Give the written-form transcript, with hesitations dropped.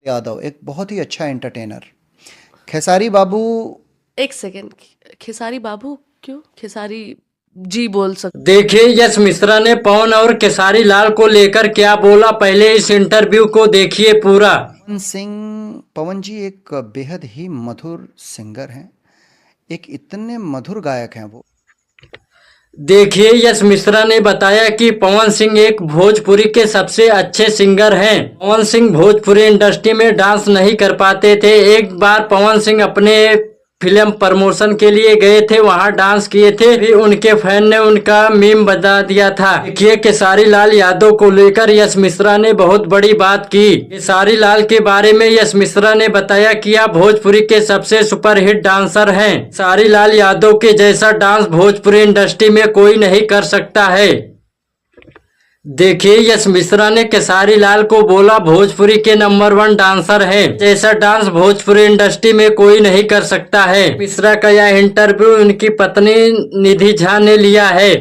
यादव एक बहुत ही अच्छा एंटरटेनर। खेसारी बाबू। एक सेकेंड। खेसारी बाबू क्यों? खेसारी जी बोल सकते। देखिए यश मिश्रा ने पवन और खेसारी लाल को लेकर क्या बोला, पहले इस इंटरव्यू को देखिए पूरा। पवन जी एक बेहद ही मधुर सिंगर हैं। एक इतने मधुर गायक हैं वो। देखिए यश मिश्रा ने बताया कि पवन सिंह एक भोजपुरी के सबसे अच्छे सिंगर हैं। पवन सिंह भोजपुरी इंडस्ट्री में डांस नहीं कर पाते थे। एक बार पवन सिंह अपने फिल्म प्रमोशन के लिए गए थे, वहां डांस किए थे, फिर उनके फैन ने उनका मीम बना दिया था। देखिए खेसारी लाल यादव को लेकर यश मिश्रा ने बहुत बड़ी बात की। खेसारी लाल के बारे में यश मिश्रा ने बताया कि आप भोजपुरी के सबसे सुपरहिट डांसर हैं। खेसारी लाल यादव के जैसा डांस भोजपुरी इंडस्ट्री में कोई नहीं कर सकता है। देखिए यश मिश्रा ने खेसारी लाल को बोला भोजपुरी के नंबर 1 डांसर हैं, जैसा डांस भोजपुरी इंडस्ट्री में कोई नहीं कर सकता है। मिश्रा का यह इंटरव्यू उनकी पत्नी निधि झा ने लिया है।